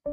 Oh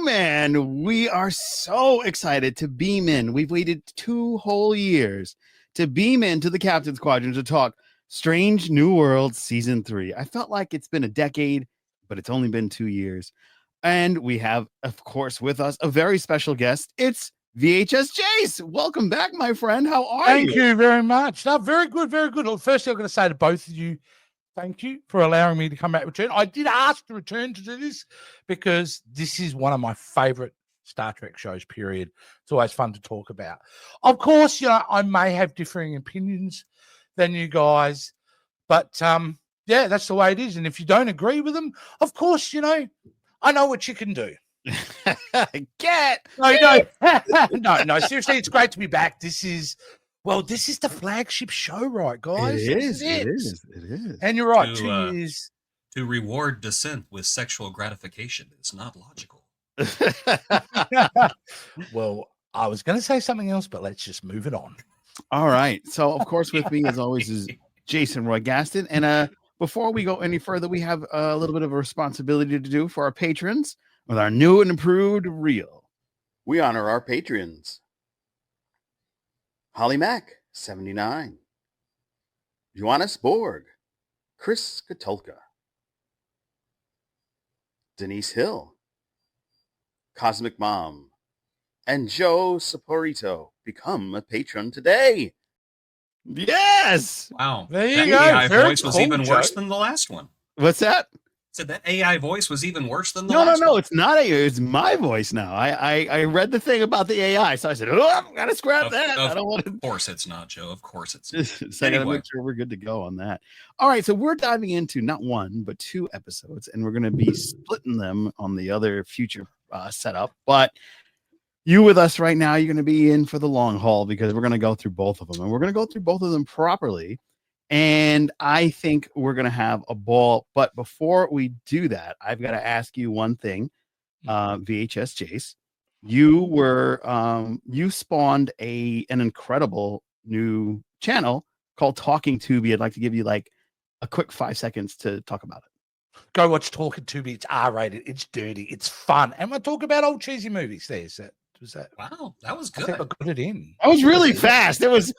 man, we are so excited to beam in. We've waited 2 whole years to beam into the Captains Quadrant to talk Strange New Worlds Season 3. I felt like it's been a decade, but it's only been 2 years. And we have, of course, with us a very special guest. It's VHS Jace. Welcome back, my friend. How are you? Thank you very much. No, very good, very good. Well, firstly, I'm going to say to both of you, thank you for allowing me to come back and return. I did ask to return to do this because this is one of my favorite Star Trek shows, period. It's always fun to talk about. Of course, I may have differing opinions than you guys, but yeah, that's the way it is. And if you don't agree with them, of course, I know what you can do. No, seriously, it's great to be back. This is the flagship show, right, guys? It is. And you're right, 2 years. To reward dissent with sexual gratification is not logical. Well, I was going to say something else, but let's just move it on. All right. So, of course, with me, as always, is Jason Roy Gaston. And before we go any further, we have a little bit of a responsibility to do for our patrons with our new and improved reel. We honor our patrons. Holly Mack, 79. Joanna Borg. Chris Katulka. Denise Hill. Cosmic Mom. And Joe Saporito. Become a patron today. Yes! Wow. There you that go. AI Very voice was cool, even Joe. worse than the last one. What's that? Said that AI voice was even worse than the last one. No, it's not it's my voice now. I read the thing about the AI, so I said, I've got to scrap that. I don't want to. Of course it's not, Joe. Of course it's not. So I gotta make sure we're good to go on that. All right, so we're diving into not 1, but 2 episodes, and we're going to be splitting them on the other future setup. But you with us right now, you're going to be in for the long haul because we're going to go through both of them, and we're going to go through both of them properly. And I think we're going to have a ball. But before we do that, I've got to ask you one thing, VHS Jace. You spawned an incredible new channel called Talking Tubi. I'd like to give you like a quick 5 seconds to talk about it. Go watch Talking Tubi. It's R-rated. It's dirty. It's fun. And we'll talk about old cheesy movies. Wow, that was good. I think I got it in. I was really fast. That was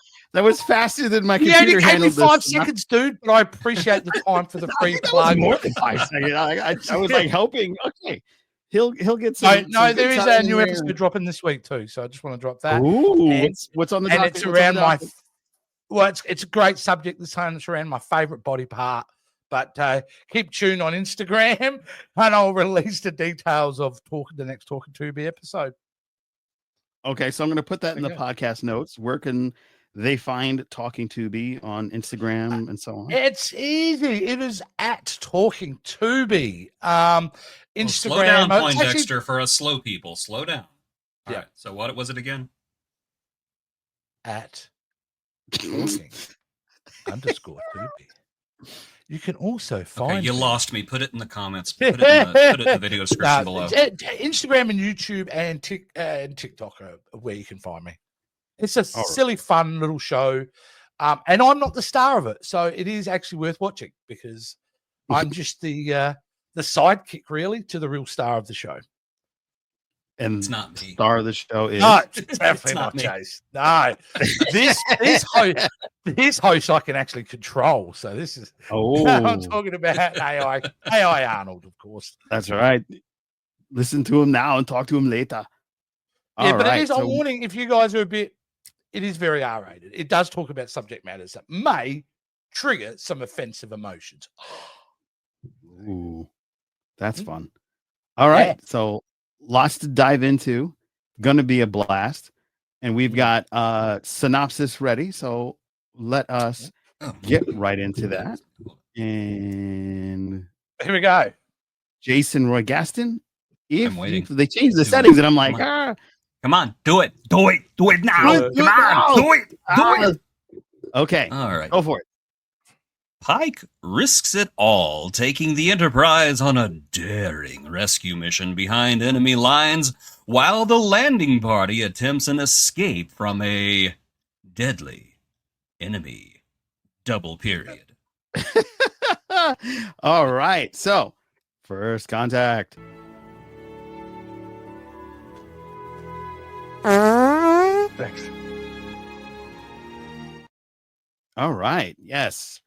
faster than my computer You gave me handled 5 this. seconds, dude, but I appreciate the time for the free plug. More than 5 seconds. I was like helping. Okay. He'll get some. No, some there good is time a new in episode there. dropping this week too, so I just want to drop that. Ooh, And- what's on the and docket? it's What's on around the my docket? it's a great subject this time. It's around my favorite body part. But keep tuned on Instagram, and I'll release the details of the next Talking Tubi episode. Okay, so I'm going to put that in the Okay. podcast notes. Where can they find Talking Tubi on Instagram and so on? It's easy. It is at Talking Tubi. Instagram. Slow down, it's actually- Poindexter, for us slow people. Slow down. All Yeah. right. So what was it again? at Talking _ Tubi. You can also find. Okay, you me- lost me. Put it in the comments. Put it in the video description below. Instagram and YouTube and TikTok are where you can find me. It's a silly, fun little show. And I'm not the star of it. So it is actually worth watching because I'm just the sidekick, really, to the real star of the show. And It's not me. star of the show is No, it's definitely It's not not me. Chase. No, this host I can actually control. So this is I'm talking about AI Arnold, of course. That's right. Listen to him now and talk to him later. Yeah, All but right, it is a so- warning if you guys are a bit. It is very R-rated. It does talk about subject matters that may trigger some offensive emotions. Ooh, that's fun. All right, Yeah. so lots to dive into. Gonna be a blast, and we've got synopsis ready. So let us get right into that. And Here we go. Jason Roy Gaston. If I'm waiting. they change the Do it. settings, and I'm like, Come on, do it now. Do it Come on, now. do it. okay, All right. go for it. Pike risks it all, taking the Enterprise on a daring rescue mission behind enemy lines, while the landing party attempts an escape from a deadly enemy. Double period. All right. So, first contact. Thanks. All right. Yes.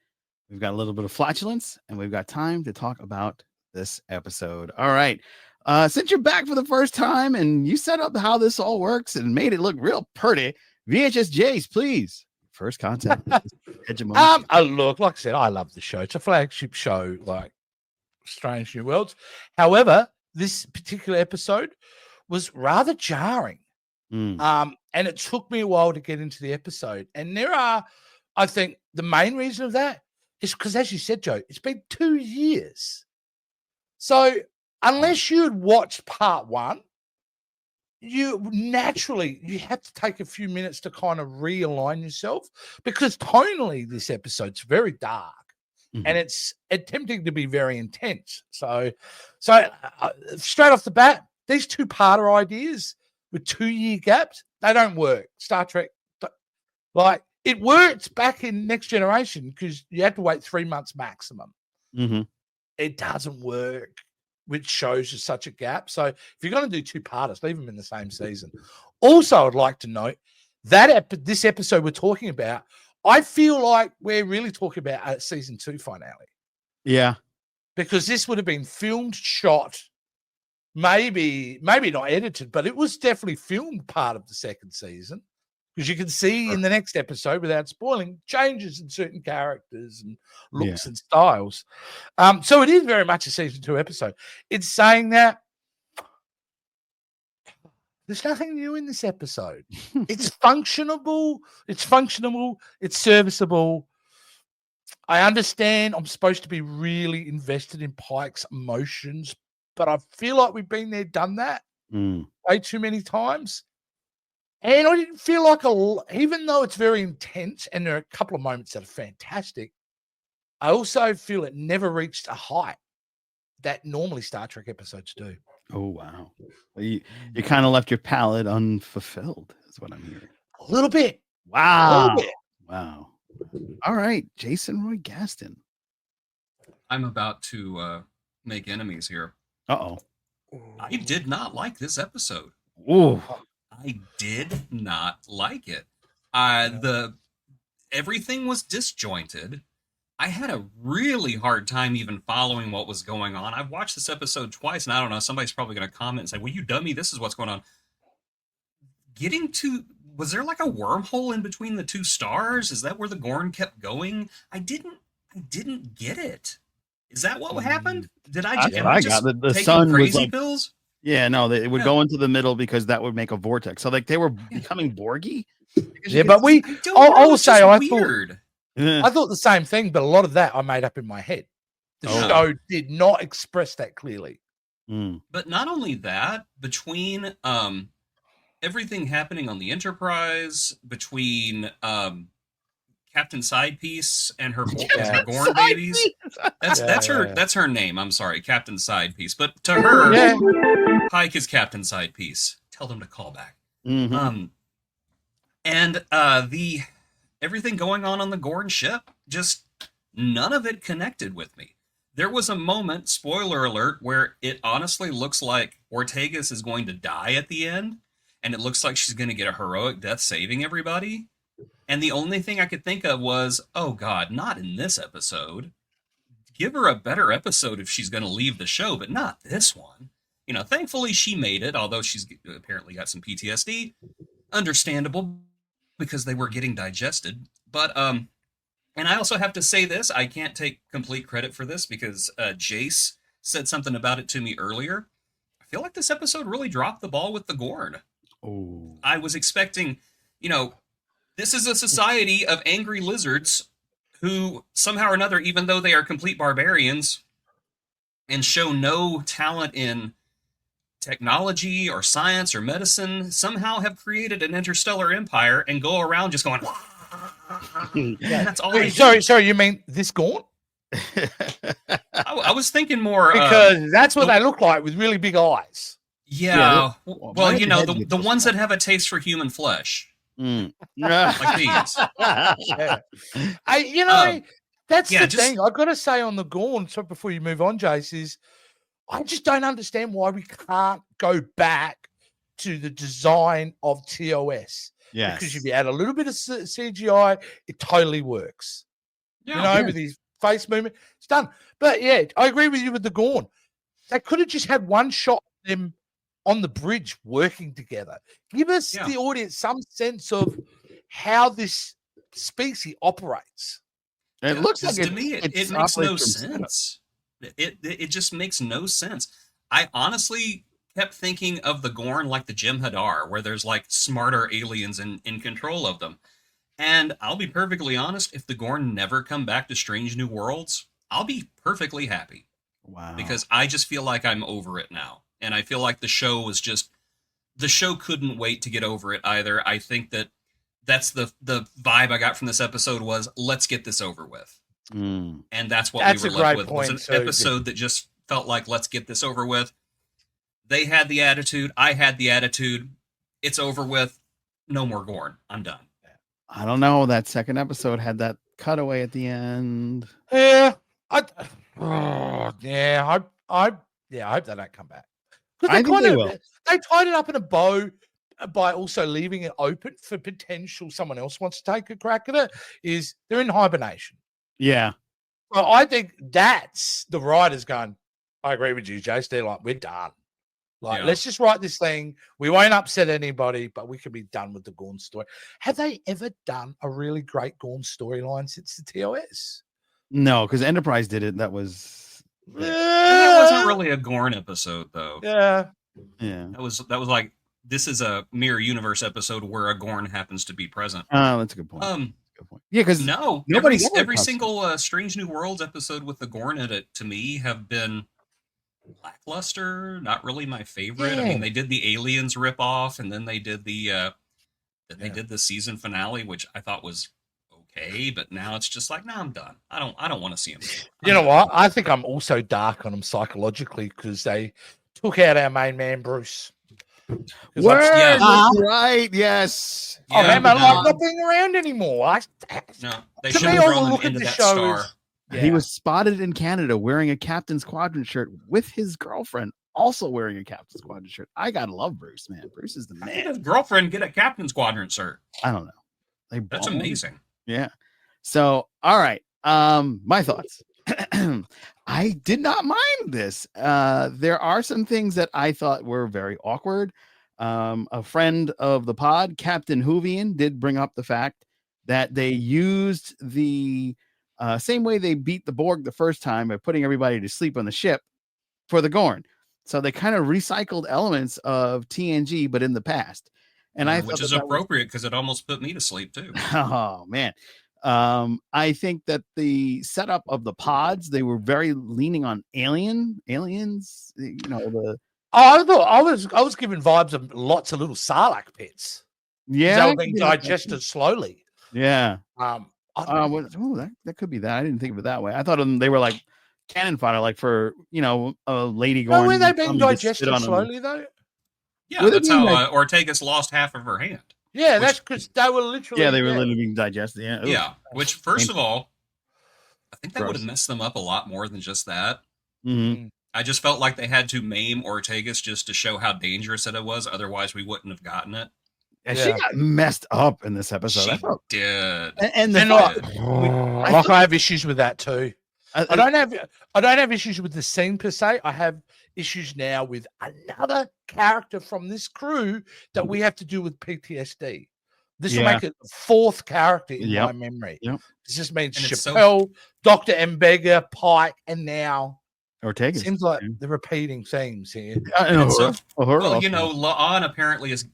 We've got a little bit of flatulence and we've got time to talk about this episode. All right. Since you're back for the first time and you set up how this all works and made it look real pretty, VHS Jace, please. First contact. Hegemony. Look, like I said, I love the show. It's a flagship show, like Strange New Worlds. However, this particular episode was rather jarring. And it took me a while to get into the episode. And there are, I think, the main reason of that is because, as you said, Joe, it's been 2 years. So unless you had watched part one, you have to take a few minutes to kind of realign yourself, because tonally this episode's very dark and it's attempting to be very intense. So straight off the bat, these two-parter ideas with 2-year gaps, they don't work. Star Trek, like, it worked back in Next Generation because you had to wait 3 months maximum. It doesn't work with shows with such a gap. So if you're going to do two-parters, leave them in the same season. Also, I'd like to note that this episode we're talking about, I feel like we're really talking about a season 2 finale. Yeah. Because this would have been filmed, shot, maybe not edited, but it was definitely filmed part of the second season. Because you can see in the next episode, without spoiling, changes in certain characters and looks and styles. So it is very much a season 2 episode. It's saying that there's nothing new in this episode. It's functionable. It's serviceable. I understand I'm supposed to be really invested in Pike's emotions, but I feel like we've been there, done that way too many times. And I didn't feel like even though it's very intense and there are a couple of moments that are fantastic, I also feel it never reached a height that normally Star Trek episodes do. Oh, wow. You kind of left your palate unfulfilled, is what I'm hearing. A little bit. Wow. Wow. All right. Jason Roy Gaston. I'm about to make enemies here. Uh-oh. I did not like this episode. Ooh. I did not like it. Everything was disjointed. I had a really hard time even following what was going on. I've watched this episode twice, and I don't know, somebody's probably going to comment and say, well, you dummy, this is what's going on. Was there like a wormhole in between the two stars? Is that where the Gorn kept going? I didn't get it. Is that what happened? Did I just the take sun crazy was pills? Yeah, no, it would go into the middle because that would make a vortex. So like they were becoming Borgy. Yeah, but I thought the same thing, but a lot of that I made up in my head. The show did not express that clearly. But not only that, between everything happening on the Enterprise, between Captain Sidepiece and her Gorn babies. That's her name. I'm sorry, Captain Sidepiece. But to her, Pike is Captain Sidepiece. Tell them to call back. And the everything going on the Gorn ship, just none of it connected with me. There was a moment, spoiler alert, where it honestly looks like Ortegas is going to die at the end, and it looks like she's going to get a heroic death saving everybody. And the only thing I could think of was, oh God, not in this episode. Give her a better episode if she's going to leave the show, but not this one. You know, thankfully she made it, although she's apparently got some PTSD. Understandable, because they were getting digested. But, and I also have to say this, I can't take complete credit for this because Jace said something about it to me earlier. I feel like this episode really dropped the ball with the Gorn. Oh. I was expecting, this is a society of angry lizards who somehow or another, even though they are complete barbarians and show no talent in technology or science or medicine, somehow have created an interstellar empire and go around just going, that's all. Sorry, you mean this Gorn? I was thinking more because that's what they look like with really big eyes. Yeah. Well, Well, my you know, head the gets the so ones small. that have a taste for human flesh, Mm. like these. Yeah. Um, That's yeah, the just thing. I've got to say on the Gorn, so before you move on, Jace, is I just don't understand why we can't go back to the design of TOS. Because if Yes. you add a little bit of CGI, it totally works. yeah. With his face movement, it's done. But yeah, I agree with you with the Gorn. They could have just had one shot of them on the bridge working together. Give us Yeah. the audience some sense of how this species operates. It Yeah, looks 'cause like to me it's it makes operates no from setup. sense. It just makes no sense. I honestly kept thinking of the Gorn like the Jem'Hadar, where there's like smarter aliens in control of them. And I'll be perfectly honest, if the Gorn never come back to Strange New Worlds, I'll be perfectly happy. Wow. Because I just feel like I'm over it now. And I feel like the show couldn't wait to get over it either. I think that's the vibe I got from this episode was let's get this over with. Mm. And that's what That's we a were left great with was point, an too. episode that just felt like let's get this over with. They had the attitude, I had the attitude. It's over with. No more Gorn. I'm done. I don't know. That second episode had that cutaway at the end. Yeah, I hope they don't come back because I think they will. they tied it up in a bow by also leaving it open for potential someone else wants to take a crack at it. Is they're in hibernation. Yeah. Well, I think that's the writers going. I agree with you, Jace. They're like, we're done. Like, let's just write this thing. We won't upset anybody, but we can be done with the Gorn story. Have they ever done a really great Gorn storyline since the TOS? No, because Enterprise did it. That was And that wasn't really a Gorn episode, though. Yeah. That was like this is a mirror universe episode where a Gorn happens to be present. Oh, that's a good point. Good point. Yeah, because no, every single Strange New Worlds episode with the Gorn in it to me have been lackluster. Not really my favorite. Yeah. I mean, they did the Aliens rip off, and then they did the did the season finale, which I thought was okay. But now it's just like, I'm done. I don't want to see them. You know what? I think I'm also dark on them psychologically because they took out our main man Bruce. Word, Yeah. that's right. Yes. Oh, Yeah, man, I'm not being around anymore. No, they To should me, have all thrown we them look at into the that show star. is- He was spotted in Canada wearing a Captain's Quadrant shirt with his girlfriend also wearing a Captain's Quadrant shirt. I gotta love Bruce, man. Bruce is the How did man. his girlfriend get a Captain's Quadrant, sir? I don't know. That's amazing. Yeah. So, all right. My thoughts. I did not mind this. There are some things that I thought were very awkward. A friend of the pod, Captain Hoovian, did bring up the fact that they used the same way they beat the Borg the first time by putting everybody to sleep on the ship for the Gorn. So they kind of recycled elements of TNG, but in the past. And I which thought is appropriate because it almost put me to sleep too. Oh man. I think that the setup of the pods, they were very leaning on aliens, I thought I was given vibes of lots of little Sarlacc pits. Yeah, They were being digested slowly. Yeah. That could be that. I didn't think of it that way. I thought they were like cannon fodder, like for a lady Gorn. going. Were they being digested slowly though? Yeah, that's how Ortega's lost half of her hand. Yeah, that's because they were literally. Yeah, they were literally being digested. Yeah. Ooh. Yeah. Which, first of all, I think that would have messed them up a lot more than just that. Mm-hmm. I just felt like they had to maim Ortegas just to show how dangerous it was. Otherwise, we wouldn't have gotten it. Yeah, she got messed up in this episode. She did. I have issues with that too. I don't have issues with the scene per se. I have issues now with another character from this crew that we have to do with PTSD. This will make it the fourth character in my memory. Yep. This just means Chappelle, Dr. Mbega, Pike, and now Ortega. Seems like they're repeating themes here. La'an apparently is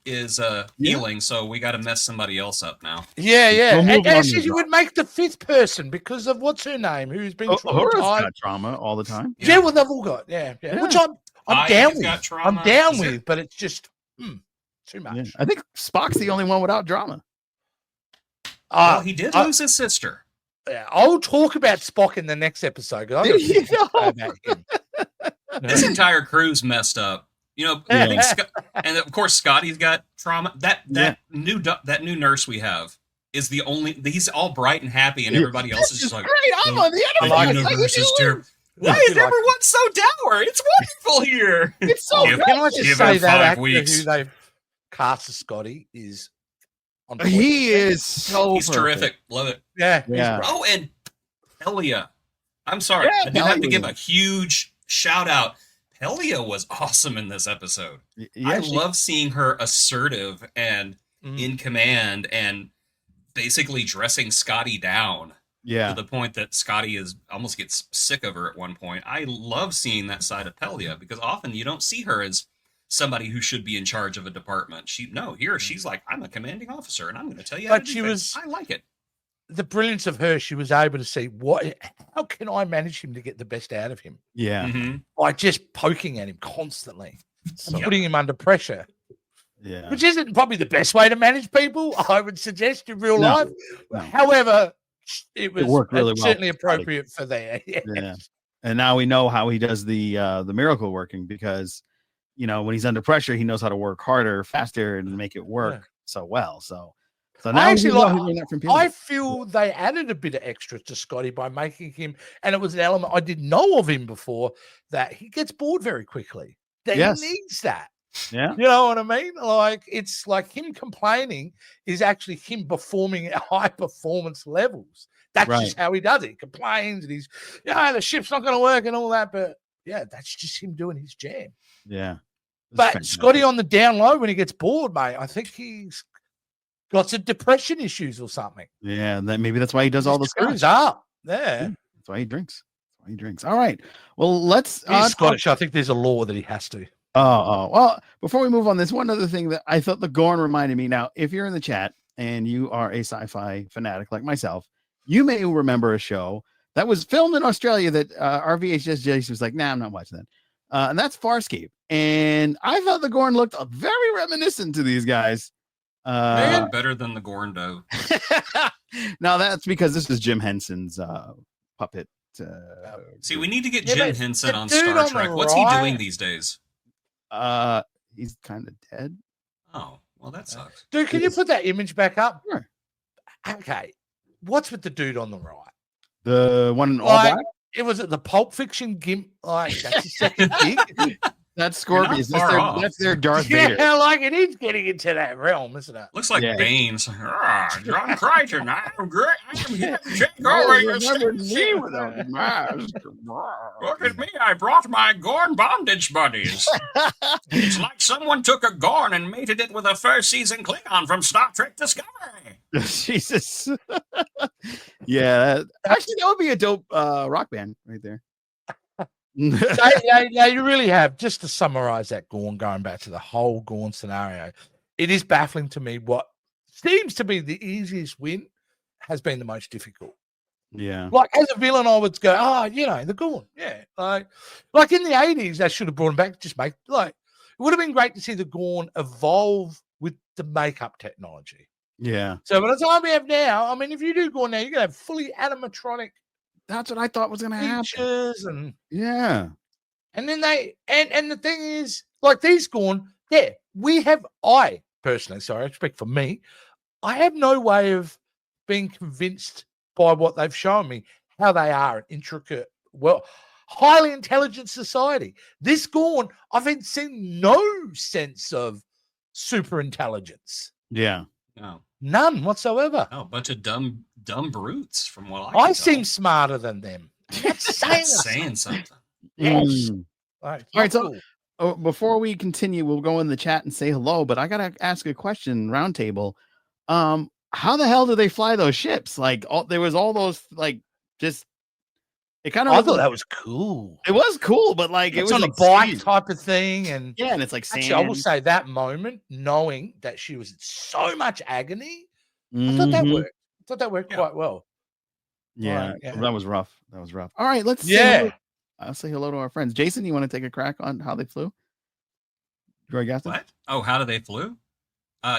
healing, so we got to mess somebody else up now. Yeah. And actually, you would make the fifth person because of what's her name, who's been got trauma all the time. Yeah, well, they've all got which I'm down with. I'm down with, but it's just too much. Yeah. I think Spock's the only one without drama. Well, he did lose his sister. I'll talk about Spock in the next episode. 'Cause I've got You to say about him. This entire crew's messed up. You know, I think and of course Scotty's got trauma. That new nurse we have is the only. He's all bright and happy, and everybody else is just like, great. I'm on the the universe is terrible. Why is everyone so dour? It's wonderful here. It's so Give- great. Can I just Give say him that 5 actor weeks. who they've cast as Scotty is on point. He is so He's terrific. Love it. Yeah. Yeah. Oh, and Pelia. I'm sorry. Yeah, I do have to Pelia. give a huge shout out. Pelia was awesome in this episode. I love seeing her assertive and in command and basically dressing Scotty down to the point that Scotty almost gets sick of her at one point. I love seeing that side of Pelia because often you don't see her as somebody who should be in charge of a department. She's like, I'm a commanding officer and I'm going to tell you how to do things. I like it. The brilliance of her, she was able to see how can I manage him to get the best out of him? Yeah. Mm-hmm. By just poking at him constantly and putting him under pressure. Yeah. Which isn't probably the best way to manage people, I would suggest, in real life. No. However, it worked really well certainly for Scotty. appropriate for there. Yeah. And now we know how he does the miracle working because, you know, when he's under pressure, he knows how to work harder, faster, and make it work so well. So now I actually I I feel they added a bit of extra to Scotty by making him, and it was an element I didn't know of him before, that he gets bored very quickly. That he needs that. Yeah. You know what I mean? Like, it's like him complaining is actually him performing at high performance levels. That's just how he does it. He complains and he's, the ship's not going to work and all that. But yeah, that's just him doing his jam. Yeah. But Scotty on the down low, when he gets bored, mate, I think he's got some depression issues or something. Yeah, maybe that's why he does all the screws stuff. up. Yeah. That's why he drinks. All right. Well, let's. He's Scottish. I think there's a law that he has to. Oh, well, before we move on, there's one other thing that I thought the Gorn reminded me. Now, if you're in the chat and you are a sci-fi fanatic like myself, you may remember a show that was filmed in Australia that our VHS Jason was like, nah, I'm not watching that. And that's Farscape. And I thought the Gorn looked very reminiscent to these guys. Better than the Gorn dough. Now, that's because this is Jim Henson's puppet. See, we need to get Jim Henson on Star Trek. What's he doing these days? He's kind of dead. Oh, well, that sucks. Dude, can you put that image back up? Sure. Okay. What's with the dude on the right? The one in all black? It was at the Pulp Fiction gimp. Like, that's his second gig. That's Scorpius. That's their Darth Vader. Yeah, like it is getting into that realm, isn't it? Looks like Bane's. John Crichton, I'm great. I'm here to take over your city. Look at me, I brought my Gorn bondage buddies. It's like someone took a Gorn and mated it with a first season Klingon from Star Trek Discovery. Jesus. Yeah. Actually, that would be a dope rock band right there. Yeah, you really have. Just to summarize that Gorn, going back to the whole Gorn scenario, it is baffling to me. What seems to be the easiest win has been the most difficult. Yeah. Like, as a villain, I would go, the Gorn. Yeah. Like in the 80s, they should have brought him back. Just it would have been great to see the Gorn evolve with the makeup technology. Yeah. So by the time we have now, I mean, if you do Gorn now, you're going to have fully animatronic. That's what I thought was going to happen. And and then and the thing is, like these Gorn, I personally, sorry, I speak for me, I have no way of being convinced by what they've shown me how they are an intricate, highly intelligent society. This Gorn, I've seen no sense of super intelligence. Yeah. No. None whatsoever. No, a bunch of dumb brutes from what I seem smarter than them. That's saying something. Yes. All right, so before we continue, we'll go in the chat and say hello, but I got to ask a question, roundtable. How the hell do they fly those ships? Like, there was all those, like, just, it kind of, I thought that was cool. It was cool, but like, it's it was on like a bike type of thing. And yeah, and it's like sand. Actually, I will say that moment, knowing that she was in so much agony, I thought that worked. I thought that worked quite well. Yeah, yeah. Well, that was rough. All right, let's I'll say hello to our friends. Jason, you want to take a crack on how they flew? Troy Gaston? What? Oh, how do they flew?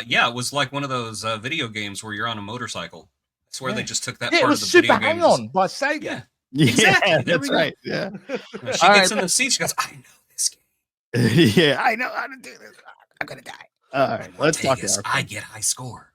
Yeah, it was like one of those video games where you're on a motorcycle. swear they just took that Yeah, it part was of the Super video game. Hang On by Sega. Yeah, Yeah, exactly. There that's we go. right. Yeah. She All gets right, in the seat. She goes, I know this game. yeah, I know how to do this. I'm gonna die. All right, let's talk to Ortegas, our I friend. get high score.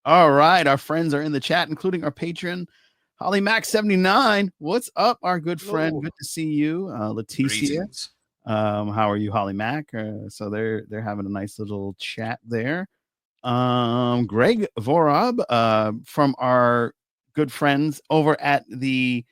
All right, our friends are in the chat, including our patron, Holly Mac 79. What's up, our good friend? Hello. Good to see you, Leticia. Greetings. How are you, Holly Mac? So they're having a nice little chat there. Greg Vorab from our good friends over at the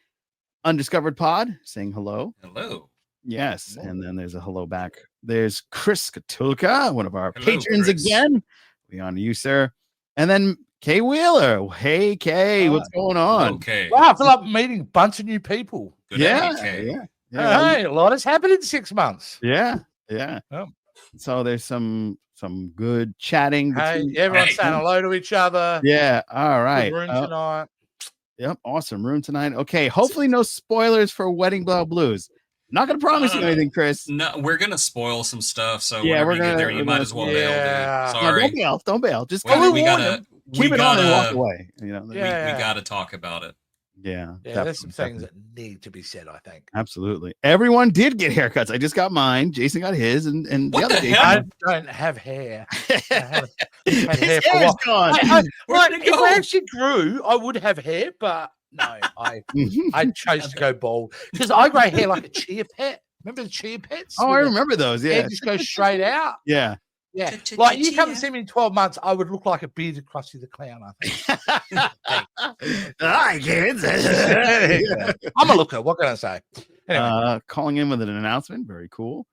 Undiscovered Pod saying hello. Hello. Yes, and then there's a hello back. There's Chris Katulka, one of our Hello, patrons Chris. again. We honor you, sir. And then Kay Wheeler. Hey, Kay, what's going on? Okay. Wow, I feel like I'm meeting a bunch of new people. Good Yeah, ABK. yeah, yeah, Hey, a lot has happened in 6 months. yeah, yeah. Oh. So there's some good chatting. Hey, between- everyone's Hey. saying hello to each other. Yeah, all Good right. room tonight. Yep, awesome room tonight. Okay, hopefully no spoilers for Wedding Bell Blues. Not gonna promise you anything, Chris. No, we're gonna spoil some stuff. So Yeah, whenever we're you get gonna- there, we're you might gonna as well spoil- bail, Yeah. dude. No, Sorry. don't bail. Just We, kind of we gotta keep we it on and walk gotta away. You know, we Yeah. gotta talk about it. yeah, Yeah, there's some definitely, things that need to be said, I think. absolutely. Everyone did get haircuts. I just got mine. Jason got his, and What the other the Jason. hell? I don't have hair. His had hair for a hair's while. gone. Where Like, did it if go? I actually grew, I would have hair, but no, I chose to go bald because I grow hair like a chia pet. Remember the chia pets? Oh, I Where the remember those. hair Yeah, just goes straight out. yeah. Yeah, like you come and see me in 12 months, I would look like a bearded Krusty the Clown. I think. Hi, kids. I'm a looker. What can I say? Anyway, Calling in with an announcement. Very cool.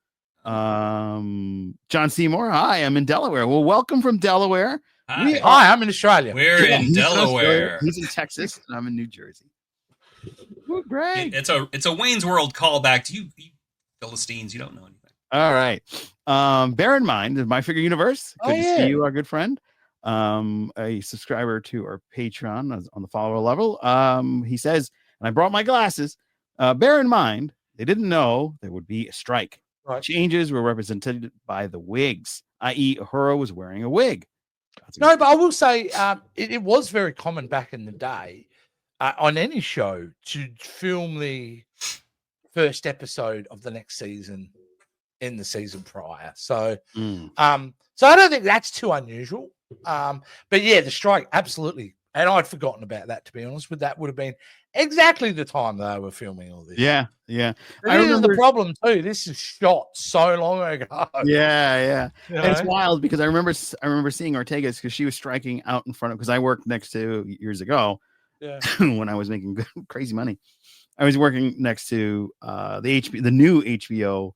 John Seymour. Hi, I'm in Delaware. Well, welcome from Delaware. Hi. hi, I'm in Australia. We're Yeah, in he's Delaware. He's in Texas, and I'm in New Jersey. Well, great. It's a Wayne's World callback to you Philistines. You don't know anything. All right. Bear in mind, My Figure Universe. Good to see you, our good friend. A subscriber to our Patreon on the follower level. He says, and I brought my glasses. Bear in mind, they didn't know there would be a strike. Right. Changes were represented by the wigs, i.e., Uhura was wearing a wig. No, but I will say it was very common back in the day on any show to film the first episode of the next season in the season prior. So, so I don't think that's too unusual. But yeah, the strike, absolutely. And I'd forgotten about that, to be honest. But that would have been exactly the time they were filming all this. Yeah, yeah. But this is the problem too. This is shot so long ago. Yeah. You And it's know? wild because I remember seeing Ortega's because she was striking out in front of, because I worked next to years ago Yeah. when I was making crazy money. I was working next to the new HBO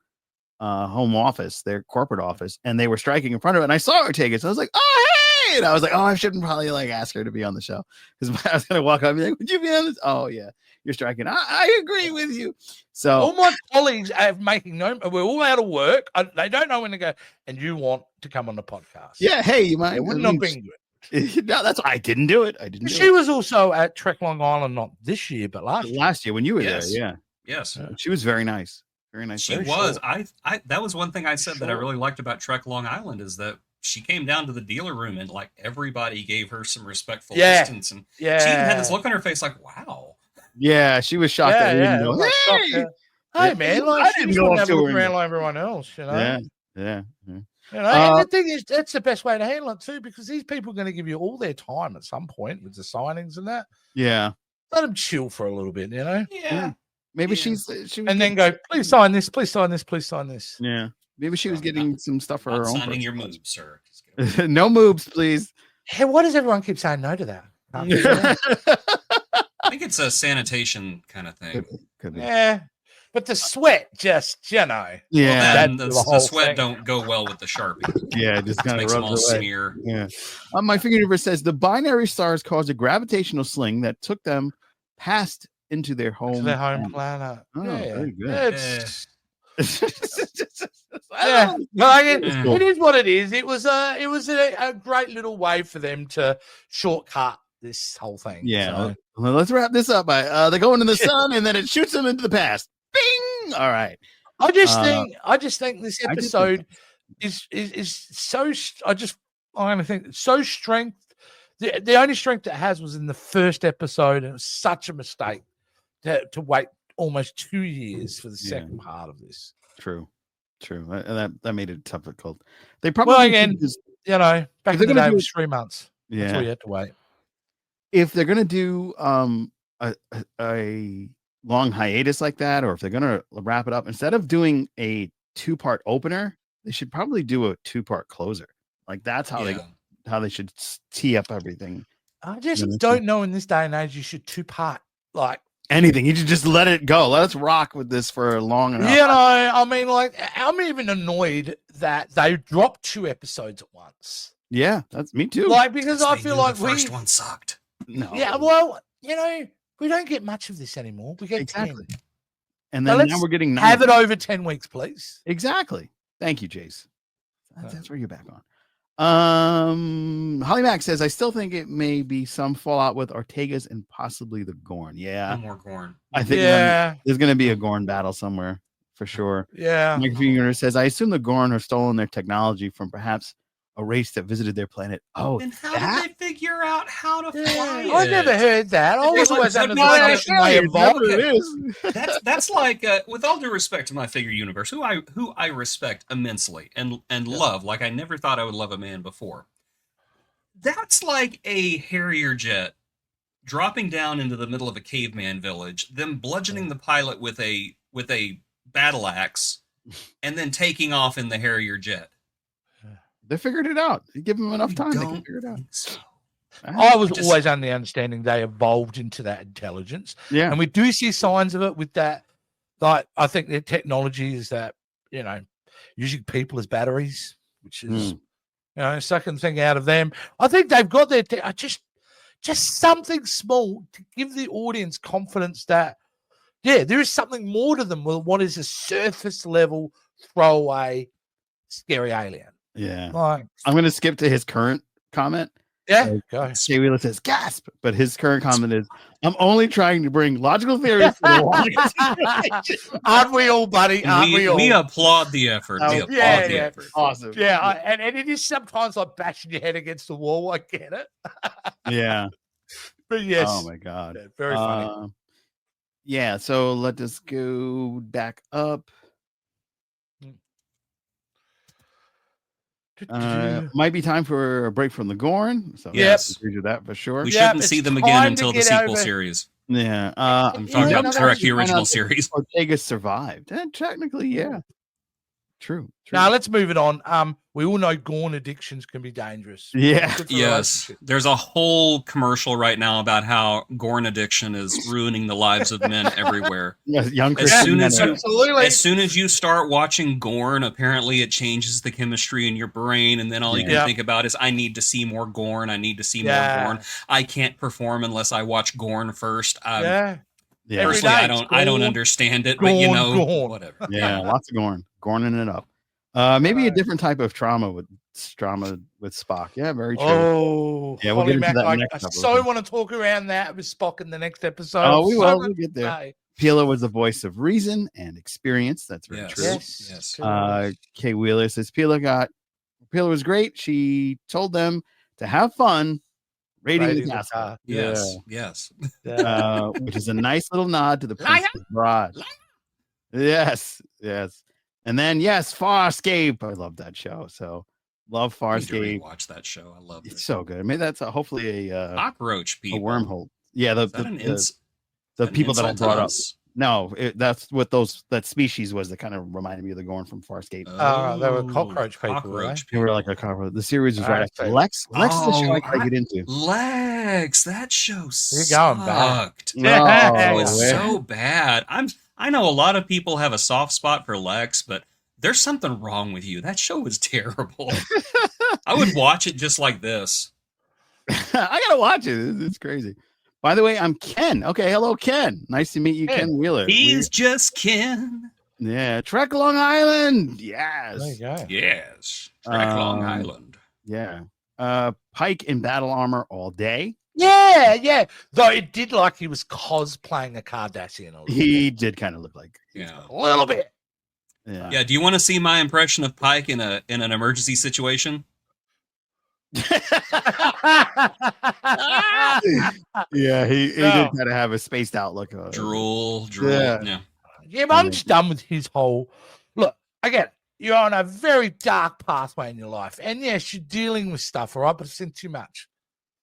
home office, their corporate office, and they were striking in front of it. And I saw Ortega, so I was like, "Oh, hey!" And I was like, "Oh, I shouldn't probably like ask her to be on the show," because I was gonna walk up and be like, "Would you be on this?" "Oh yeah, you're striking." I agree with you. So All my colleagues are making no. We're all out of work. They don't know when to go. And you want to come on the podcast? yeah, hey, you mind? It would not been good. No, that's I didn't do it. I didn't. Do She it. was also at Trek Long Island, not this year, but last year. Last year when you were Yes. there. Yeah, Yes. she was very nice. Very nice. She Very was. short. I that was one thing I said that I Sure. really liked about Trek Long Island is that she came down to the dealer room and like everybody gave her some respectful Yeah. distance, and Yeah. she even had this look on her face like, "Wow." Yeah, she was shocked that we Yeah, didn't go, like, "Hey!" shocked, Hey man, I like, she didn't just go wouldn't up have a to look her. around like everyone else, you know. Yeah. You know, and the thing is, that's the best way to handle it too, because these people are going to give you all their time at some point with the signings and that. Yeah. Let them chill for a little bit, you know, Yeah. Maybe Yeah. she was and then go, please sign this, please sign this, please sign this. yeah. Maybe she was getting some stuff for her Not own. signing your personal moves, sir. Just life. kidding. No moves, please. Hey, why does everyone keep saying no to that? Can't figure it out. I think it's a sanitation kind of thing. Could be. Yeah, but the sweat just, you know. Yeah. Well, then That's the, the the whole sweat thing. don't go well with the Sharpie. Yeah, it just It kind of makes them all rubs away. smear. Yeah. My Figure Universe says the binary stars caused a gravitational sling that took them past into their home. To their home planet. planet. Oh, very good. It's, I yeah, don't know. like Yeah. it is what it is. It was a great little way for them to shortcut this whole thing. Yeah. So, Well, let's wrap this up. They go into the sun and then it shoots them into the past. Bing. All right. I just think this I did think episode is so. I'm gonna think so strength. The only strength it has was in the first episode, and it was such a mistake to wait almost 2 years for the second part of this. True, and that made it difficult. They probably Well, again, back in the day it was 3 months. Yeah, that's all you had to wait. If they're gonna do a long hiatus like that, or if they're gonna wrap it up, instead of doing a 2-part opener, they should probably do a 2-part closer. Like that's how they should tee up everything. I just don't know in this day and age you should 2-part like anything. You should just let it go. Let us rock with this for long enough. I mean, like I'm even annoyed that they dropped 2 episodes at once. Yeah, that's me too. Like because I feel like the first one sucked. No. Yeah, well, we don't get much of this anymore. We get 10. And then now we're getting 9. Have it over 10 weeks, please. Exactly. Thank you, Jace. That's where you're back on. Holly Mac says, I still think it may be some fallout with Ortegas and possibly the Gorn. Yeah. No more Gorn. I think there's going to be a Gorn battle somewhere for sure. Yeah. Mike Finger says, I assume the Gorn have stolen their technology from perhaps a race that visited their planet. Oh, and how did they figure out how to fly it? I never heard that. I was always under the impression they evolved. That's like, with all due respect to my figure universe, who I respect immensely and love, like I never thought I would love a man before. That's like a Harrier jet dropping down into the middle of a caveman village, them bludgeoning the pilot with a battle axe, and then taking off in the Harrier jet. They figured it out. You give them enough time, they can figure it out. So. I was always under the understanding they evolved into that intelligence. Yeah. And we do see signs of it with that. Like, I think their technology is that, using people as batteries, which is, second thing out of them. I think they've got their, just something small to give the audience confidence that, there is something more to them than what is a surface level throwaway scary alien. Yeah. Like, I'm going to skip to his current comment. Yeah. Go. Jay Wheeler says, gasp. But his current comment is, I'm only trying to bring logical theories to the longest. Aren't we all, buddy? Aren't we all? We applaud the effort. We applaud the effort. Awesome. Yeah. And it is sometimes like bashing your head against the wall. I get it. Yeah. But yes. Oh, my God. Yeah, very funny. Yeah. So let us go back up. Might be time for a break from the Gorn. So yes, agree to that for sure. We shouldn't see them again until the sequel series. Yeah, I'm talking about Trek, the original series. Ortega survived, and technically, yeah, true. Now let's move it on. We all know Gorn addictions can be dangerous. Yeah. Yes. There's a whole commercial right now about how Gorn addiction is ruining the lives of men everywhere. Yes, young as soon as you start watching Gorn, apparently it changes the chemistry in your brain, and then all you can think about is, I need to see more Gorn. I need to see more Gorn. I can't perform unless I watch Gorn first. Personally, I don't understand it, but whatever. Yeah, lots of Gorning it up. Maybe a different type of trauma with Spock. Yeah, very true. Oh, yeah, we'll get into that next episode. I so want to talk around that with Spock in the next episode. Oh, we will. We'll get there. Pila was the voice of reason and experience. That's very true. Yes. Kay Wheeler says Pila was great. She told them to have fun raiding the castle. Yes. Which is a nice little nod to the Princess Bride. Yes. And then, Farscape. I love that show. So, love Farscape. Watch that show. I love it. It's so good. I mean, that's hopefully a cockroach people. A wormhole. Yeah, the people that I brought up. No, that's what that species was that kind of reminded me of the Gorn from Farscape. They were cockroach people. Right? They were like a cockroach. The series was right after Lex. Lex is the show I gotta get into. Lex, that show sucked. It was so bad. I know a lot of people have a soft spot for Lex, but there's something wrong with you. That show was terrible. I would watch it just like this. I gotta watch it. It's crazy. By the way, I'm Ken. Okay, hello, Ken. Nice to meet you, Ken Wheeler. He's just Ken. Yeah, Trek Long Island. Yes. There you go. Yes. Trek Long Island. Yeah. Pike in battle armor all day. Yeah. Though it did like he was cosplaying a Cardassian. He did kind of look like a little bit. Yeah. Do you want to see my impression of Pike in an emergency situation? Yeah, he did kind of have a spaced outlook. Drool. Yeah. Yeah, but I'm just done with his whole look. Again, you're on a very dark pathway in your life, and yes, you're dealing with stuff, all right, but it's in too much.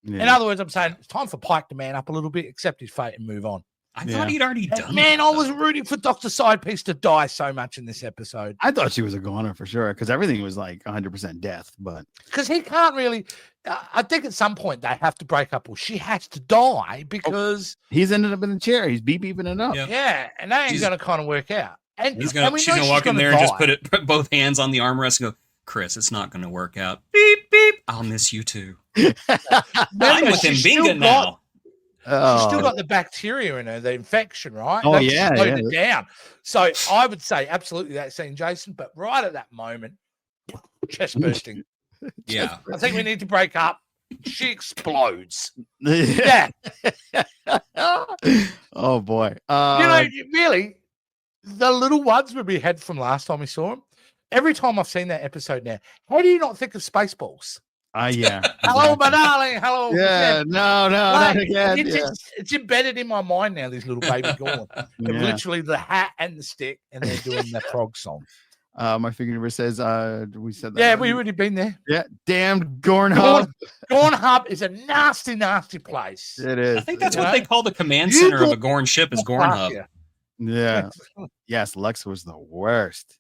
Yeah. In other words, I'm saying it's time for Pike to man up a little bit, accept his fate, and move on. I thought he'd already done. Man, I was rooting for Dr. Sidepiece to die so much in this episode. I thought she was a goner for sure because everything was like 100% death, but because he can't really. I think at some point they have to break up, or she has to die because he's ended up in the chair. He's beeping it up. Yeah, and that ain't going to kind of work out. And she's going to walk in there and just put both hands on the armrest and go, Chris, it's not going to work out. Beep, beep. I'll miss you too. I'm with Mbinga now. She's still got the bacteria in her, the infection, right? Oh, That's yeah. slowed it down. So I would say absolutely that scene, Jason, but right at that moment, chest bursting. Yeah. I think we need to break up. She explodes. Yeah. Oh, boy. Really, the little ones we had from last time we saw them, every time I've seen that episode now, how do you not think of Spaceballs? Yeah. Hello, my darling. Hello. Yeah, not again. It's embedded in my mind now, this little baby Gorn. Literally the hat and the stick, and they're doing the frog song. My finger says, we said that. Yeah, we've already been there. Yeah, damned Gorn Hub. Gorn Hub is a nasty, nasty place. It is. I think that's what they call the command center of a Gorn ship is Gorn Hub. Yeah. Yes, Lex was the worst.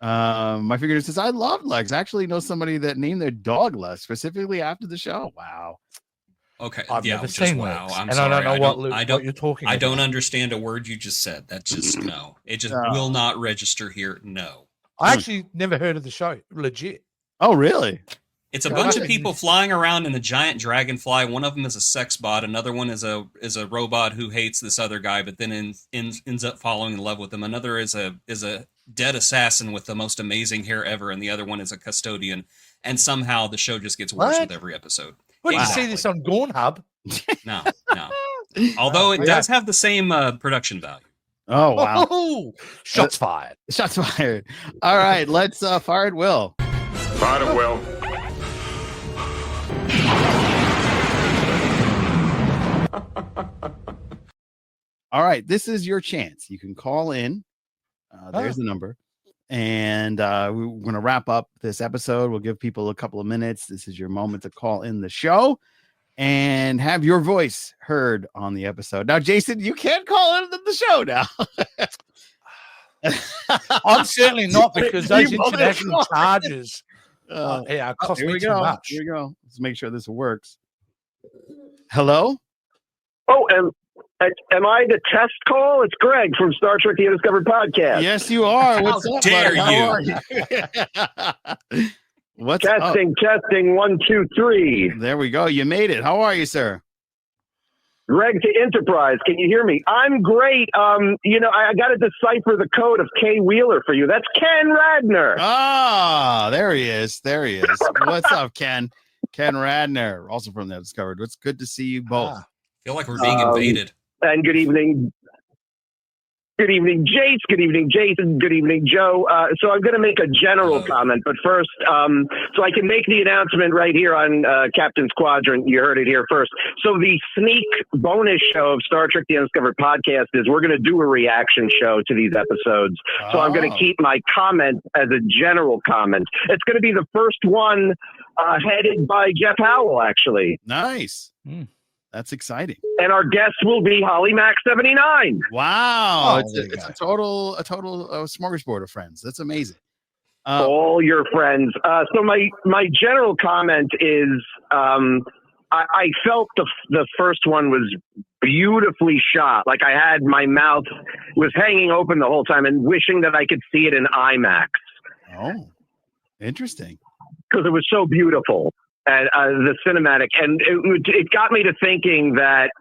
My figure says, I love Lex. I actually know somebody that named their dog Lex specifically after the show. Wow. Okay. I've never seen wow. I'm and sorry. I don't know what you're talking about. I don't understand a word you just said. That's just no. It just will not register here. No. I actually never heard of the show. Legit. Oh, really? It's a bunch of people flying around in a giant dragonfly. One of them is a sex bot. Another one is a robot who hates this other guy, but then ends up falling in love with him. Another is a dead assassin with the most amazing hair ever, and the other one is a custodian. And somehow the show just gets worse with every episode. What did you see this on Gorn Hub? No. Although it does have the same production value. Oh, wow. Shots fired. Shots fired. All right, let's fire at will. Fire at will. All right, this is your chance. You can call in. There's the number. And we're going to wrap up this episode. We'll give people a couple of minutes. This is your moment to call in the show and have your voice heard on the episode. Now, Jason, you can't call in the show now. I'm certainly not, because those international charges cost me too much. Here we go. Let's make sure this works. Hello? Oh, am I the test call? It's Greg from Star Trek The Undiscovered Podcast. Yes, you are. What's How up, dare buddy? you? What's testing 1, 2, 3. There we go. You made it. How are you, sir? Greg to Enterprise. Can you hear me? I'm great. I got to decipher the code of K Wheeler for you. That's Ken Radner. Ah, there he is. What's up, Ken? Ken Radner, also from The Undiscovered. It's good to see you both. I feel like we're being invaded. And good evening. Good evening, Jace. Good evening, Jason. Good evening, Joe. So I'm going to make a general comment, but first, so I can make the announcement right here on Captains Quadrant. You heard it here first. So the sneak bonus show of Star Trek The Undiscovered Podcast is we're going to do a reaction show to these episodes. So I'm going to keep my comment as a general comment. It's going to be the first one headed by Jeff Howell, actually. Nice. That's exciting. And our guest will be Holly Mac 79. Wow. It's a total smorgasbord of friends. That's amazing. All your friends. So my general comment is I felt the first one was beautifully shot. Like I had my mouth was hanging open the whole time and wishing that I could see it in IMAX. Oh, interesting. Because it was so beautiful. And the cinematic, and it got me to thinking that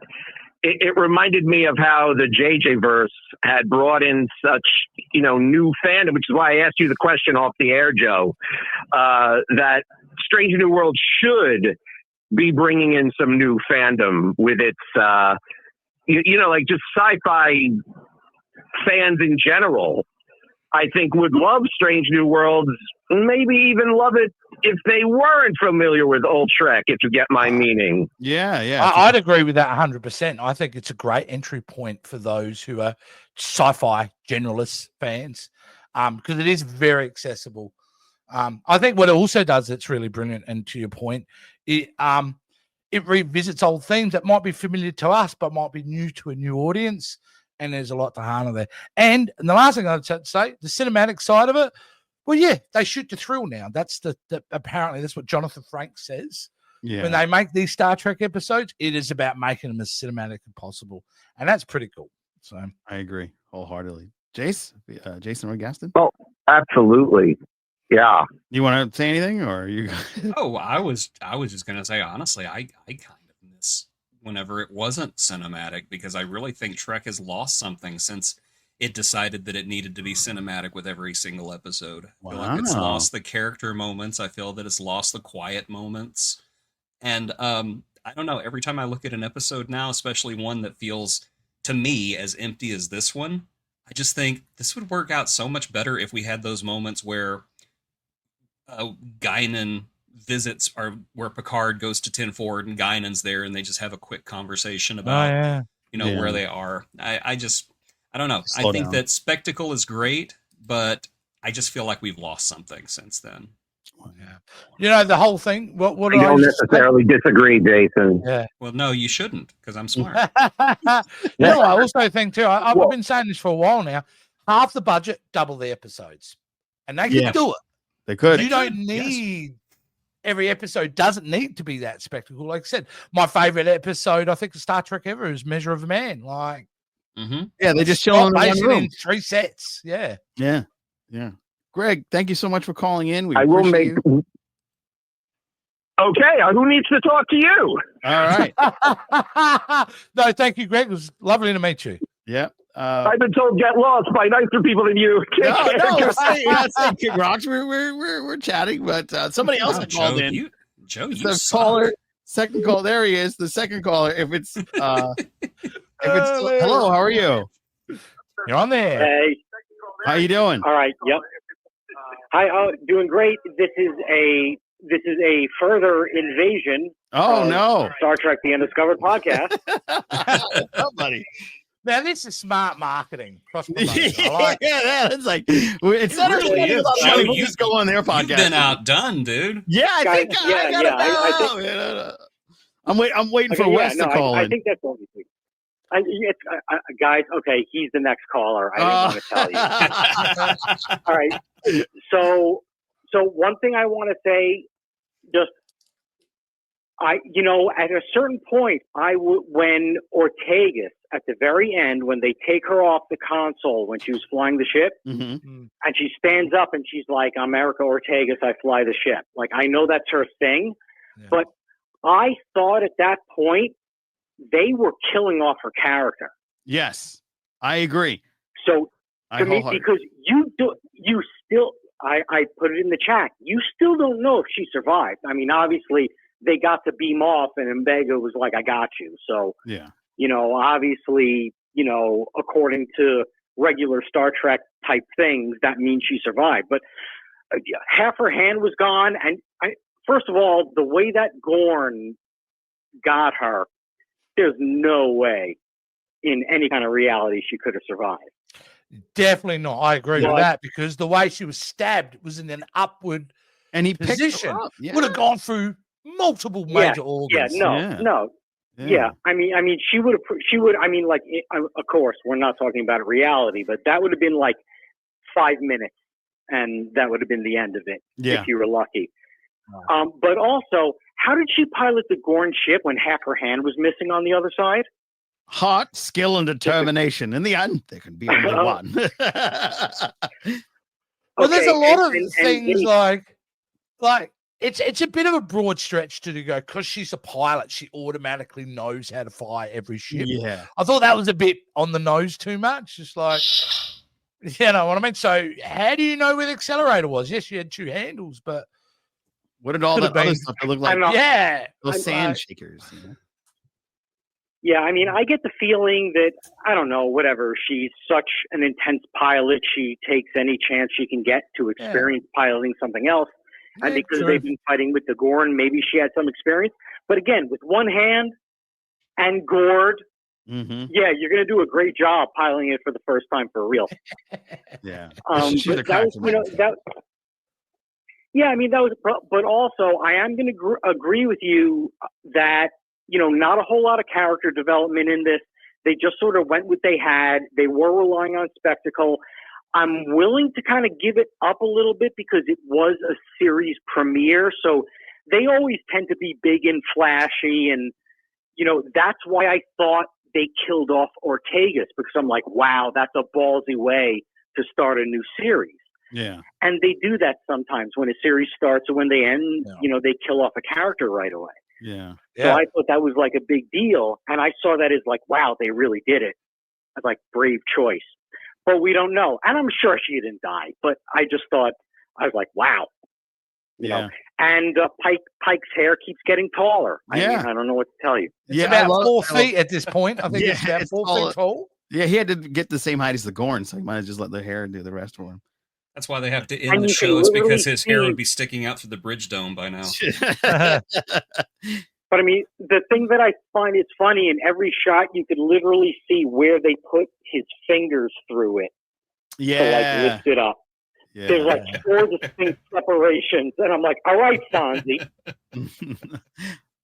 it reminded me of how the JJ verse had brought in such, new fandom, which is why I asked you the question off the air, Joe, that Strange New World should be bringing in some new fandom with its, like just sci-fi fans in general. I think would love Strange New Worlds, maybe even love it if they weren't familiar with old Trek, if you get my meaning. Yeah. I'd agree with that 100%. I think it's a great entry point for those who are sci-fi generalist fans, because it is very accessible. I think what it also does that's really brilliant, and to your point, it revisits old themes that might be familiar to us but might be new to a new audience, and there's a lot to harness there. And the last thing I'd say, the cinematic side of it, well, yeah, they shoot to thrill now. That's apparently that's what Jonathan Frakes says. Yeah. When they make these Star Trek episodes, it is about making them as cinematic as possible, and that's pretty cool. So I agree wholeheartedly. Jason Roy Gaston? Oh, absolutely. Yeah. You want to say anything, or you? Oh, I was just gonna say, honestly, I kind of miss whenever it wasn't cinematic, because I really think Trek has lost something since it decided that it needed to be cinematic with every single episode. I feel like it's lost the character moments. I feel that it's lost the quiet moments. And I don't know, every time I look at an episode now, especially one that feels to me as empty as this one, I just think this would work out so much better if we had those moments where Guinan visits, or where Picard goes to 10 Forward and Guinan's there, and they just have a quick conversation about where they are. I don't know. I think that spectacle is great, but I just feel like we've lost something since then. Yeah. The whole thing. What I don't necessarily disagree, Jason. Yeah. Well, no, you shouldn't, because I'm smart. I also think too. I've been saying this for a while now. Half the budget, double the episodes, and they can do it. They could. You don't need every episode. Doesn't need to be that spectacle. Like I said, my favorite episode, I think, of Star Trek ever is Measure of a Man. Like, yeah, they just chill in one room. In 3 sets. Yeah. Greg, thank you so much for calling in. I will make. You. Okay, who needs to talk to you? All right. No, thank you, Greg. It was lovely to meet you. Yeah. I've been told get lost by nicer people than you. King Rocks. We're chatting, but somebody else called in. Joe, second call. There he is. The second caller. Hello, how are you? You're on there. Hey. How you doing? All right. Yep. Hi. Doing great. This is a further invasion. Oh no! Star Trek: The Undiscovered podcast. Buddy. Now this is smart marketing. It's like instead of Joe, you just go on their podcast. You've been outdone, dude. Yeah, I think I'm waiting for Wes to call in. I think that's the only thing. Guys, okay, he's the next caller. I didn't want to tell you. All right. So one thing I want to say, just at a certain point, when Ortegas at the very end, when they take her off the console when she was flying the ship, and she stands up and she's like, "I'm Erica Ortegas, I fly the ship." Like, I know that's her thing, but I thought at that point they were killing off her character. Yes, I agree. So to me, because I put it in the chat, you still don't know if she survived. I mean, obviously they got to beam off and Mbega was like, "I got you." So, obviously, according to regular Star Trek type things, that means she survived. But half her hand was gone. And first of all, the way that Gorn got her, there's no way in any kind of reality she could have survived. Definitely not. I agree with that, because the way she was stabbed was in an upward position. Would have gone through multiple major organs. No. Yeah. I mean, she would. I mean, like, of course, we're not talking about reality, but that would have been like 5 minutes, and that would have been the end of it if you were lucky. But also, how did she pilot the Gorn ship when half her hand was missing on the other side? Heart, skill, and determination. In the end, there can be only one. Well, there's a lot of things like it's a bit of a broad stretch to go, because she's a pilot, she automatically knows how to fly every ship. Yeah, I thought that was a bit on the nose too much. Just like, you know what I mean? So how do you know where the accelerator was? Yes, you had 2 handles, but what did all that other stuff look like? Yeah, those sand shakers. Yeah, I mean, I get the feeling that, I don't know, whatever, she's such an intense pilot, she takes any chance she can get to experience piloting something else. And because they've been fighting with the Gorn, maybe she had some experience. But again, with one hand and gourd, yeah, you're going to do a great job piloting it for the first time for real. Yeah. But that was, yeah, I mean, that was, but also I am going to agree with you that, not a whole lot of character development in this. They just sort of went what they had. They were relying on spectacle. I'm willing to kind of give it up a little bit because it was a series premiere. So they always tend to be big and flashy. And, that's why I thought they killed off Ortegas, because I'm like, wow, that's a ballsy way to start a new series. Yeah. And they do that sometimes when a series starts or when they end, they kill off a character right away. Yeah. So I thought that was like a big deal. And I saw that as like, wow, they really did it. I was like, brave choice. But we don't know. And I'm sure she didn't die. But I just thought, I was like, wow. You know. And Pike's hair keeps getting taller. I mean, I don't know what to tell you. It's about 4 feet at this point. I think it's about 4 feet tall. Yeah, he had to get the same height as the Gorn, so he might have just let the hair do the rest for him. That's why they have to end the show. It's because his hair would be sticking out through the bridge dome by now. But I mean, the thing that I find is funny, in every shot, you could literally see where they put his fingers through it. Yeah. To like lift it up. Yeah. There's like 4 distinct separations. And I'm like, all right, Fonzie.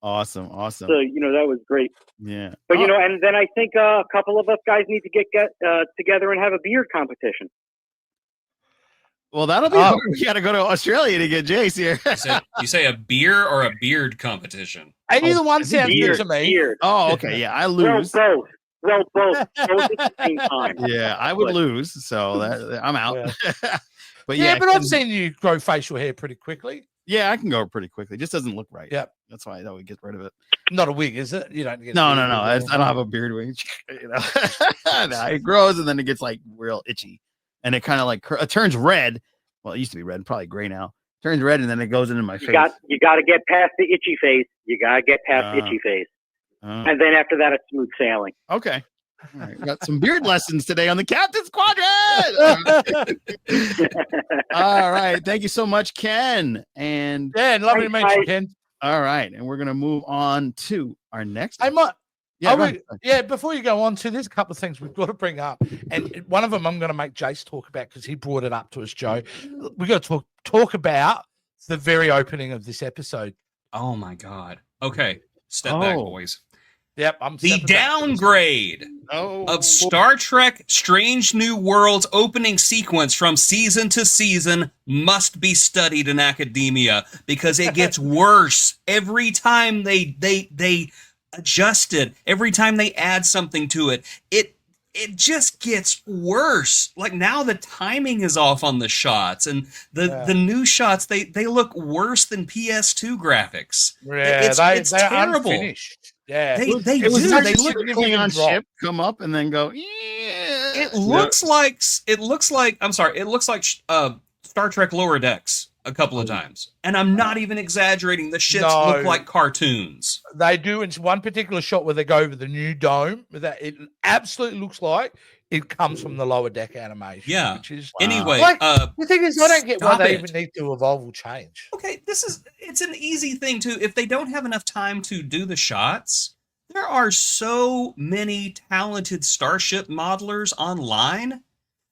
Awesome. So, that was great. Yeah. But, and then I think a couple of us guys need to get together and have a beard competition. Well, that'll be hard. We got to go to Australia to get Jace here. You say a beer or a beard competition? Either one sounds good to me. Beard. Oh, okay. Yeah, I lose. Well, both at the same time. Yeah, I would lose, so I'm out. Yeah. But I've seen you grow facial hair pretty quickly. Yeah, I can go pretty quickly. It just doesn't look right. Yeah, that's why I always get rid of it. Not a wig, is it? You don't get no. I don't have a beard wig. No, it grows and then it gets like real itchy, and it kind of like it turns red. Well, it used to be red, probably gray now. Turns red and then it goes into my face. You got to get past the itchy face. And then after that, it's smooth sailing. Okay. All right. Got some beard lessons today on the Captains Quadrant. All right. Thank you so much, Ken. And lovely to meet you, Ken. All right. And we're going to move on to our next. Before you go on to, there's a couple of things we've got to bring up. And one of them I'm going to make Jace talk about because he brought it up to us, Joe. We've got to talk about the very opening of this episode. Oh, my God. Okay. Step back, boys. Yep, I'm the downgrade of Star Trek Strange New Worlds opening sequence from season to season must be studied in academia because it gets worse every time they adjust it, every time they add something to it. It just gets worse. Like now the timing is off on the shots and the new shots, they look worse than PS2 graphics. Yeah, it's terrible. Unfinished. Yeah, they do. They look on ship, come up and then go. Yeah. It looks like Star Trek Lower Decks a couple of times, and I'm not even exaggerating. The ships look like cartoons. They do in one particular shot where they go over the new dome. That it absolutely looks like it comes from the Lower Deck animation. Yeah. Which is anyway. The thing is, I don't get why they even need to evolve or change. Okay, it's an easy thing too. If they don't have enough time to do the shots, there are so many talented Starship modelers online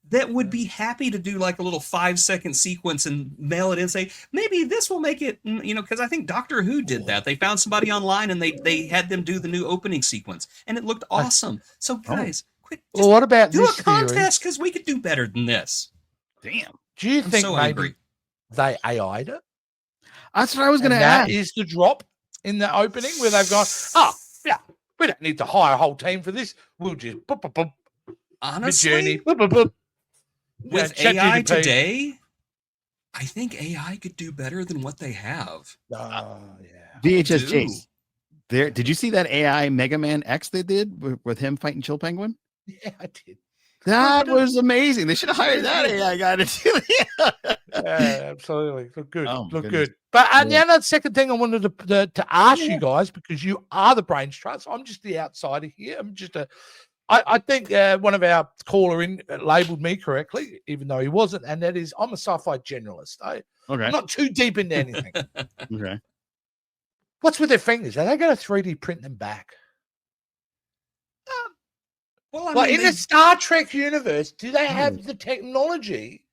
that would be happy to do like a little 5-second sequence and mail it in and say, maybe this will make it, because I think Doctor Who did that. They found somebody online and they had them do the new opening sequence and it looked awesome. So guys, quit. Well, what about do a contest because we could do better than this. Damn. Do you think so maybe angry. They AI'd it? That's what I was going to ask. That is the drop in the opening where they've gone, we don't need to hire a whole team for this. We'll just honestly, with AI today, I think AI could do better than what they have. VHS Chase. Did you see that AI Mega Man X they did with him fighting Chill Penguin? Yeah, I did. That was amazing. They should have hired that AI guy to do it. Yeah, absolutely. Look good. Oh, Look goodness. good. But the other second thing I wanted to ask you guys, because you are the brains trust. I'm just the outsider here. I'm just I think one of our caller in labeled me correctly, even though he wasn't, and that is I'm a sci-fi generalist. I'm not too deep into anything. Okay. What's with their fingers? Are they going to 3D print them back? Well, I Like mean, in the Star Trek universe, do they have the technology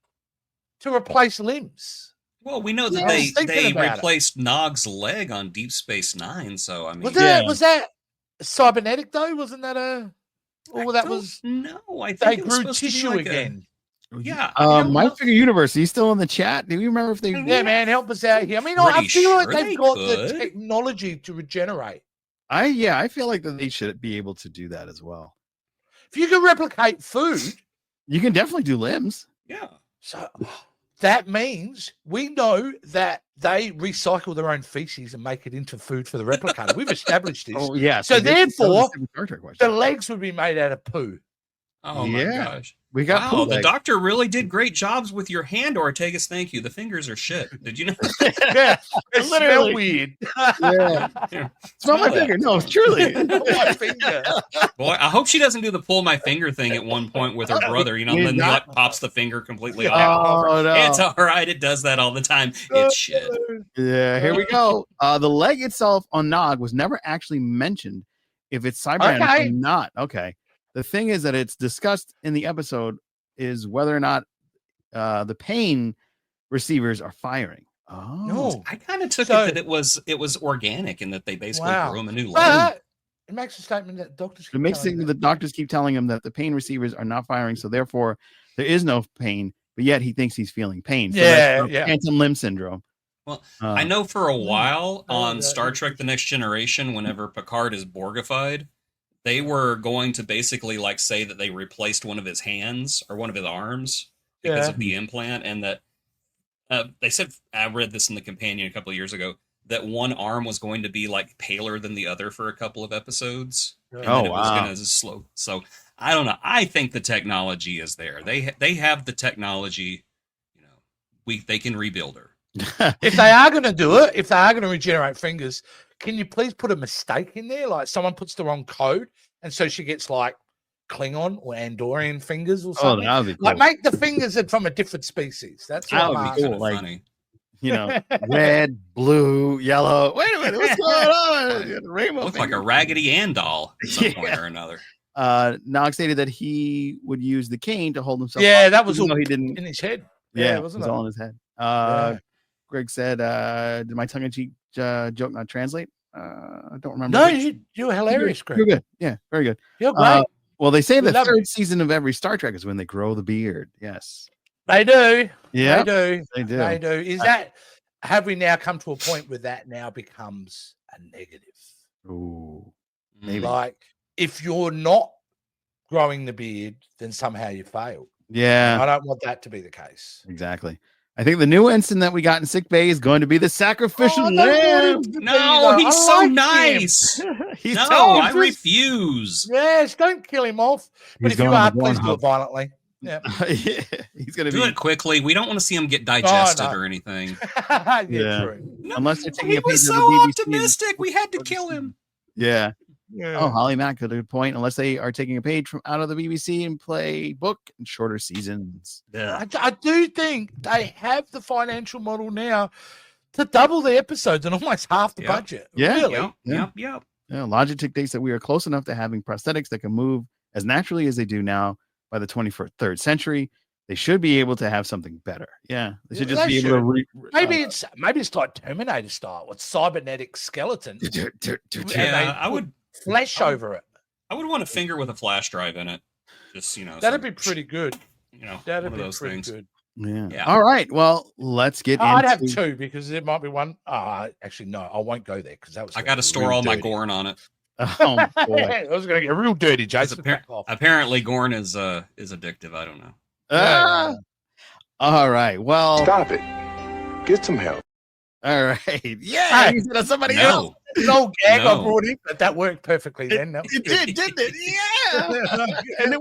to replace limbs? well, we know that Yeah, I was they thinking about it. replaced Nog's leg on Deep Space Nine. So I mean, Was that cybernetic though? Wasn't that a? Or that was no. I think they it was grew supposed to be tissue like again. Yeah. My Figure Universe. He's still in the chat. Do you remember if they? Yeah, man, help us out here. I mean, I Pretty feel like sure they've they got could. the technology to regenerate. I feel like that they should be able to do that as well. If you can replicate food, you can definitely do limbs. Yeah. So that means we know that they recycle their own feces and make it into food for the replicator. We've established this. Oh yeah. So therefore, the the legs would be made out of poo. Oh my gosh. We got wow, the doctor really did great jobs with your hand, Ortegas. Thank you. The fingers are shit. Did you know? Yeah, they smell Literally. weird. Yeah. Smell my finger. No, truly. My finger. Boy, I hope she doesn't do the pull my finger thing at one point with her brother. You know, then he like pops the finger completely off. Oh no. It's all right. It does that all the time. It's shit. Yeah, here we go. The leg itself on Nog was never actually mentioned if it's cybernetic or not. Okay. The thing is that it's discussed in the episode is whether or not the pain receivers are firing. Oh, No. I kind of took it that it was organic and that they basically grew him a new leg. But it makes a statement that doctors. It makes the doctors keep telling him that the pain receivers are not firing, so therefore there is no pain. But yet he thinks he's feeling pain. So that's phantom limb syndrome. Well, I know for a while on Star Trek: The Next Generation, whenever Picard is Borgified, they were going to basically like say that they replaced one of his hands or one of his arms because of the implant, and that they said, I read this in the companion a couple of years ago, that one arm was going to be like paler than the other for a couple of episodes. And then it was going to slow. So I don't know. I think the technology is there. They have the technology. You know, they can rebuild her. If they are going to do it, if they are going to regenerate fingers, can you please put a mistake in there? Like someone puts the wrong code, and so she gets like Klingon or Andorian fingers or something. Oh, that would be cool. Like make the fingers from a different species. That's that would be cool. Like, funny. You know, red, blue, yellow. Wait a minute, what's going on? Rainbow. Looks like a Raggedy Ann doll at some point or another. Nog stated that he would use the cane to hold himself. Yeah, that was all he didn't in his head. Yeah, it was all in his head. Greg said, "Did my tongue-in-cheek joke not translate?" I don't remember. No, you were hilarious, Greg. You're good. Yeah, very good. You're great. Well, they say the third season of every Star Trek is when they grow the beard. Yes, they do. Yeah, they do. They do. They do. Is that? Have we now come to a point where that now becomes a negative? Ooh, maybe. Like if you're not growing the beard, then somehow you failed. Yeah, I don't want that to be the case. Exactly. I think the new ensign that we got in sick bay is going to be the sacrificial lamb. No, he's so nice. I refuse. Yes, don't kill him off. But if you are, please do it violently. Yeah, he's going to do it quickly. We don't want to see him get digested or anything. True. No, unless they're taking a page so of the BBC optimistic. We had to kill him. Yeah. Yeah. Oh, Holly Mack got a good point. Unless they are taking a page from out of the BBC and play book and shorter seasons. Yeah. I do think they have the financial model now to double the episodes and almost half the budget. Yeah. Really? Yep. Yeah. Logitech thinks that we are close enough to having prosthetics that can move as naturally as they do now by the 23rd century. They should be able to have something better. Yeah. They should just be able to maybe it's like Terminator style with cybernetic skeletons. I would flesh over it. I would want a finger with a flash drive in it. Just, that'd be pretty good. That'd be pretty good. Yeah. All right. Well, let's get I'd have two because there might be one. Actually, no, I won't go there because that was. I got to store all my Gorn on it. Oh, boy. I was going to get real dirty, Jason. Apparently, Gorn is addictive. I don't know. All right. Well, stop it. Get some help. All right. Yeah. Hey, somebody else. An old gag I brought in, but that worked perfectly then. It did, didn't it? Yeah. And it